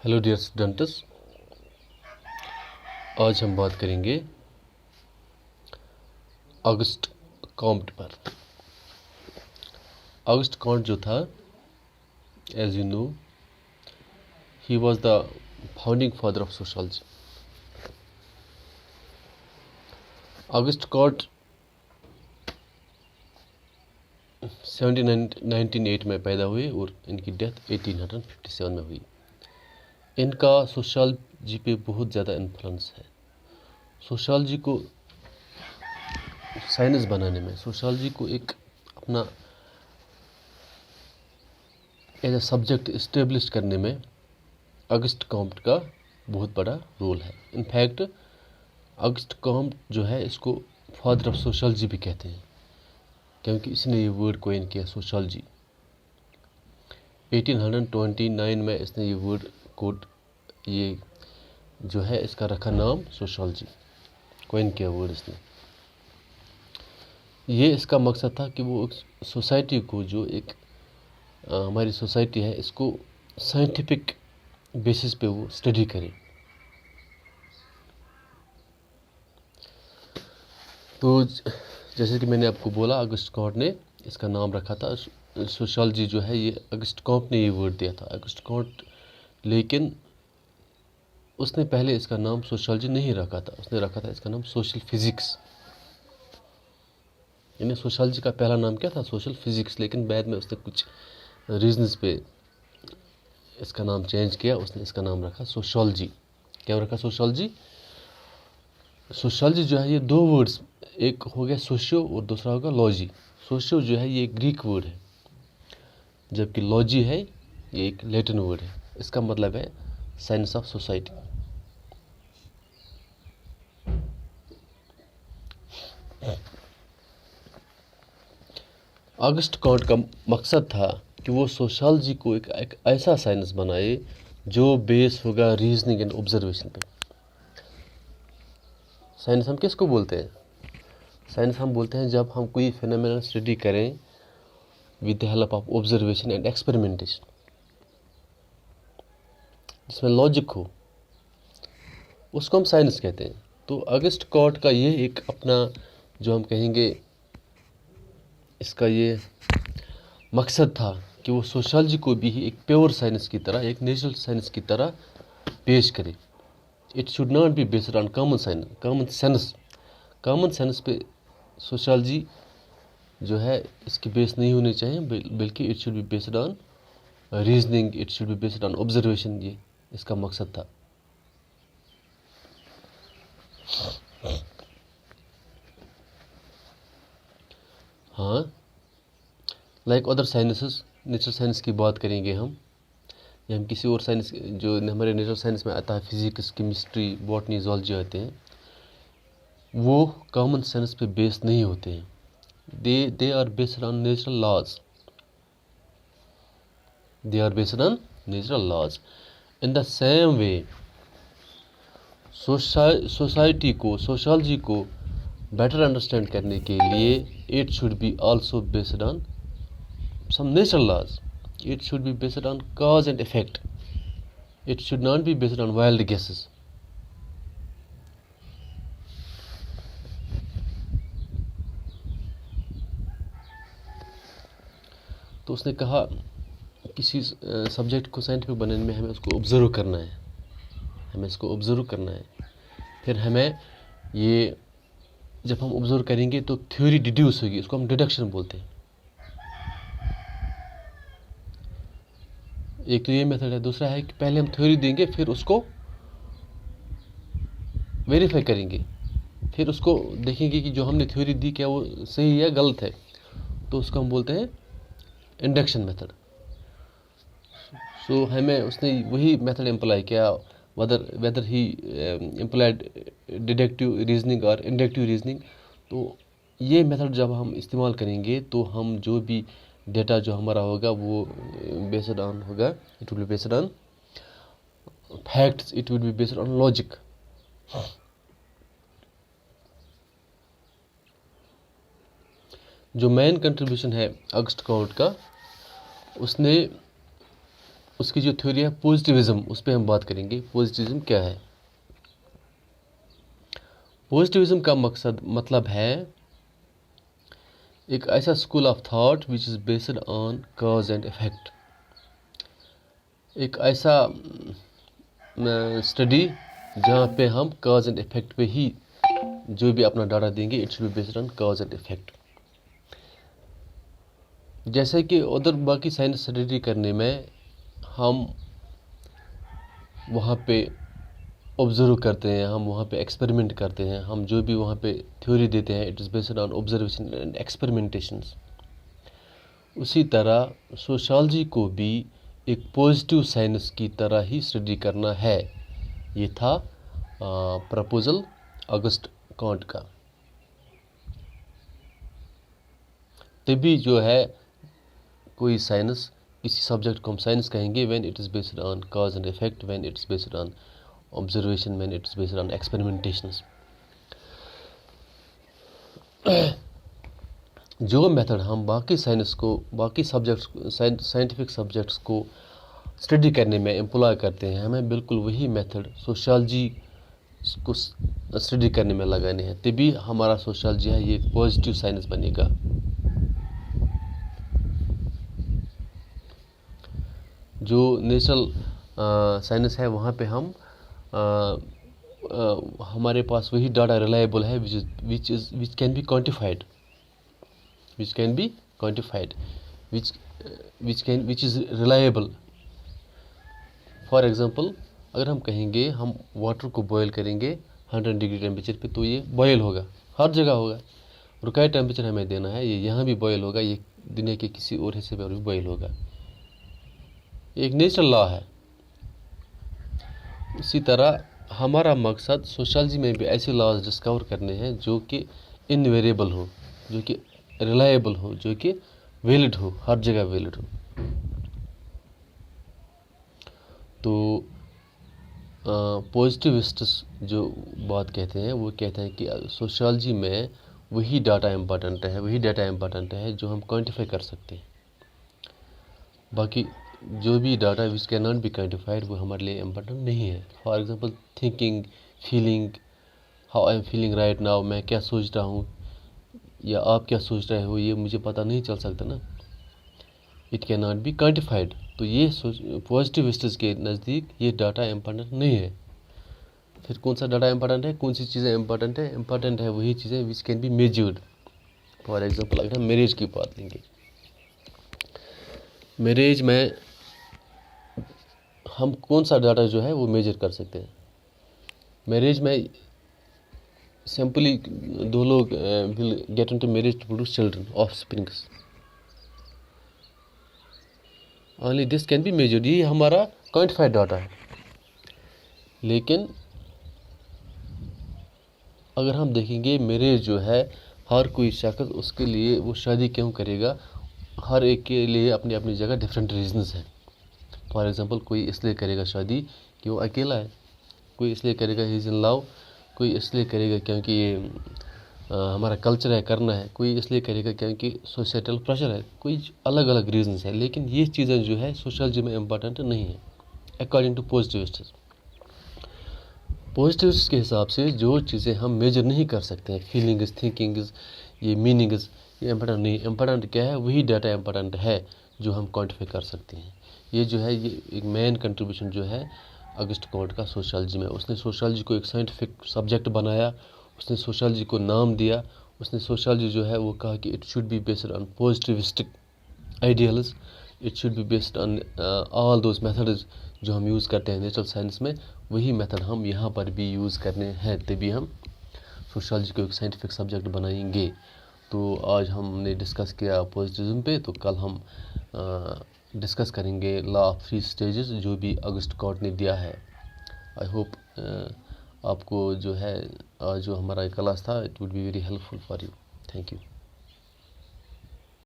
Hello dear students, आज हम बात करेंगे ऑगस्ट कॉम्ट पर। ऑगस्ट कॉम्ट जो था, as you know, he was the founding father of sociology. Auguste Comte 1798 में पैदा हुए और इनकी डेथ 1857 में हुई। इनका सोशियोलॉजी पे बहुत ज़्यादा इन्फ्लुएंस है। सोशियोलॉजी को साइंस बनाने में, सोशियोलॉजी को एक अपना एज ए सब्जेक्ट इस्टेब्लिश करने में ऑगस्ट कॉम्ट का बहुत बड़ा रोल है। इनफैक्ट ऑगस्ट कॉम्ट जो है, इसको फादर ऑफ सोशियोलॉजी भी कहते हैं, क्योंकि इसने ये वर्ड कोइन किया, सोशियोलॉजी। 1829 में इसने ये वर्ड कोड, ये जो है इसका रखा नाम सोशियोलॉजी, कोइन किया वर्ड इसने। ये इसका मकसद था कि वो सोसाइटी को, जो एक हमारी सोसाइटी है, इसको साइंटिफिक बेसिस पे वो स्टडी करे। तो जैसे कि मैंने आपको बोला, ऑगस्ट कॉम्ट ने इसका नाम रखा था सोशियोलॉजी। जो है ये ऑगस्ट कॉम्ट ने ये वर्ड दिया था, ऑगस्ट कॉम्ट। लेकिन उसने पहले इसका नाम सोशियोलॉजी नहीं रखा था, उसने रखा था इसका नाम सोशल फिजिक्स। यानी सोशियोलॉजी का पहला नाम क्या था? Social physics. लेकिन बाद में उसने कुछ रीजंस पे इसका नाम चेंज किया, उसने इसका नाम रखा सोशियोलॉजी। क्या रखा? सोशियोलॉजी। सोशियोलॉजी जो है ये दो वर्ड्स, एक हो गया सोशियो और दूसरा होगा लॉजी। सोशियो जो है ये ग्रीक वर्ड है, जबकि लॉजी है ये एक लैटिन वर्ड है। इसका मतलब है science of society. August Comte का मकसद था कि वो सोशियोलॉजी को एक ऐसा साइंस बनाए जो बेस होगा रीजनिंग एंड ऑब्जर्वेशन पे। साइंस हम किसको बोलते हैं? साइंस हम बोलते हैं जब हम कोई फिनोमेना स्टडी करें with the help of observation and experimentation, जिसमें लॉजिक हो, उसको हम साइंस कहते हैं। तो ऑगस्ट कॉम्ट का ये एक अपना, जो हम कहेंगे, इसका ये मकसद था कि वो सोशियोलॉजी को भी एक प्योर साइंस की तरह, एक नेचुरल साइंस की तरह पेश करे। It should not be based on common sense. Common sense पे सोशियोलॉजी जो है इसकी बेस नहीं होनी चाहिए, बल्कि it should be based on reasoning, it should be based on observation. ये इसका मकसद था। हाँ, like other sciences, natural science की बात करेंगे हम, या हम किसी और साइंस जो हमारे नेचुरल साइंस में आता है, फिजिक्स, केमिस्ट्री, बॉटनी, जूलॉजी आते हैं, वो कॉमन सेंस पे बेस नहीं होते हैं। They are based on natural laws. They are based on natural laws. In the same way society को, सोशियोलॉजी को बेटर अंडरस्टैंड करने के लिए it should be also based on some natural laws. It should be based on cause and effect. It should not be based on wild guesses. तो उसने कहा किसी subject को साइंटिफिक बनाने में हमें उसको ऑब्जर्व करना है, हमें इसको ऑब्जर्व करना है। फिर हमें ये, जब हम ऑब्जर्व करेंगे तो थ्योरी डिड्यूस होगी, इसको हम डिडक्शन बोलते हैं। एक तो ये मेथड है। दूसरा है कि पहले हम थ्योरी देंगे, फिर उसको वेरीफाई करेंगे, फिर उसको देखेंगे कि जो हमने थ्योरी दी क्या वो सही है गलत है। तो उसको हम बोलते हैं इंडक्शन मेथड। सो हमें उसने वही मेथड एम्प्लाई किया, वेदर ही एम्प्लॉयड डिडक्टिव रीजनिंग और इंडक्टिव रीजनिंग। तो ये मेथड जब हम इस्तेमाल करेंगे तो हम जो भी डेटा जो हमारा होगा वो बेस्ड ऑन होगा, it will be based on facts, it will be based on logic. जो मेन कंट्रीब्यूशन है ऑगस्ट कॉम्ट का, उसने उसकी जो थ्योरी है पॉजिटिविज्म, उस पर हम बात करेंगे। पॉजिटिविज्म क्या है? पॉजिटिविज्म का मतलब है एक ऐसा school of thought which is based on cause and effect. एक ऐसा स्टडी जहाँ पे हम कॉज एंड इफेक्ट पे ही जो भी अपना डाटा देंगे, it should be based on cause and effect. जैसे कि उधर बाकी साइंस स्टडी करने में हम वहाँ पे ऑब्जर्व करते हैं, हम वहाँ पे एक्सपेरिमेंट करते हैं, हम जो भी वहाँ पे थ्योरी देते हैं it is based on observation and experimentations. उसी तरह सोशियोलॉजी को भी एक पॉजिटिव साइंस की तरह ही स्टडी करना है। ये था प्रपोजल ऑगस्ट कॉन्ट का। तभी जो है कोई साइंस, इसी सब्जेक्ट को हम साइंस कहेंगे when it is based on cause and effect, when it is based on observation, when it is based on experimentations. जो मेथड हम बाकी साइंस को, बाकी सब्जेक्ट्स, साइंटिफिक सब्जेक्ट्स को स्टडी करने में एम्प्लॉय करते हैं, हमें बिल्कुल वही मेथड सोशियोलॉजी को स्टडी करने में लगाने हैं। तभी हमारा सोशियोलॉजी है ये पॉजिटिव साइंस बनेगा। जो नेचुरल साइंस है वहाँ पे हम हमारे पास वही डाटा रिलायबल है which can be quantified, which is reliable। For example अगर हम कहेंगे हम वाटर को बॉयल करेंगे 100 डिग्री टेम्परेचर पे, तो ये बॉयल होगा, हर जगह होगा। रिक्वायर्ड टेम्परेचर हमें देना है, ये यहाँ भी बॉयल होगा, ये दुनिया के किसी और हिस्से पर भी बॉयल होगा। एक नेचुरल लॉ है। इसी तरह हमारा मकसद सोशियोलॉजी में भी ऐसे लॉज डिस्कवर करने हैं जो कि इनवेरिएबल हो, जो कि रिलायबल हो, जो कि वैलिड हो, हर जगह वैलिड हो। तो पॉजिटिविस्ट्स जो बात कहते हैं वो कहते हैं कि सोशियोलॉजी में वही डाटा इम्पॉर्टेंट है जो हम क्वांटिफाई कर सकते हैं। बाकी जो भी data which can not be quantified वो हमारे लिए इम्पोर्टेंट नहीं है। For example thinking, feeling, how I am feeling right now, मैं क्या सोच रहा हूँ या आप क्या सोच रहे हो, ये मुझे पता नहीं चल सकता ना, it can not be quantified. तो ये पॉजिटिविस्ट्स के नज़दीक ये डाटा इम्पोर्टेंट नहीं है। फिर कौन सा डाटा इम्पोर्टेंट है, कौन सी चीज़ें इम्पोर्टेंट है? इम्पोर्टेंट है वही चीज़ें which can be measured. For example अगर हम मैरिज की बात लेंगे, मैरिज में हम कौन सा डाटा जो है वो मेजर कर सकते हैं? मैरिज में सिंपली दो लोग will get into marriage to produce children, offsprings, only this can be measured. ये हमारा क्वांटिफाइड डाटा है। लेकिन अगर हम देखेंगे मैरिज जो है, हर कोई शख्स उसके लिए वो शादी क्यों करेगा, हर एक के लिए अपनी अपनी जगह डिफरेंट रीजंस हैं। फॉर एग्जांपल कोई इसलिए करेगा शादी कि वो अकेला है, कोई इसलिए करेगा ही इज़ इन लव, कोई इसलिए करेगा क्योंकि ये हमारा कल्चर है, करना है, कोई इसलिए करेगा क्योंकि सोसाइटल प्रेशर है, कोई अलग अलग रीजंस है। लेकिन ये चीज़ें जो है सोशियोलॉजी में इम्पोर्टेंट नहीं है अकॉर्डिंग टू पॉजिटिविस्ट्स। पॉजिटिविस्ट के हिसाब से जो चीज़ें हम मेजर नहीं कर सकते हैं, फीलिंग्स, थिंकिंग्स, ये मीनिंग्स, ये इम्पोर्टेंट नहीं। इम्पोर्टेंट क्या है? वही डाटा इम्पोर्टेंट है जो हम क्वांटिफाई कर सकते हैं। ये जो है ये एक मेन कंट्रीब्यूशन जो है ऑगस्ट कॉन्ट का सोशियोलॉजी में। उसने सोशियोलॉजी को एक साइंटिफिक सब्जेक्ट बनाया, उसने सोशियोलॉजी को नाम दिया, उसने सोशियोलॉजी जो है वो कहा कि it should be based on positivistic ideals, it should be based on all those methods जो हम यूज़ करते हैं नेचुरल साइंस में, वही मेथड हम यहाँ पर भी यूज़ करने हैं, तभी हम सोशियोलॉजी को एक साइंटिफिक सब्जेक्ट बनाएंगे। तो आज हमने डिस्कस किया पॉजिटिविज्म पे, तो कल हम डिस्कस करेंगे लॉ ऑफ 3 स्टेजेस जो भी ऑगस्ट कॉन्ट ने दिया है। आई होप आपको जो है आज जो हमारा क्लास था it would be very helpful for you. Thank you.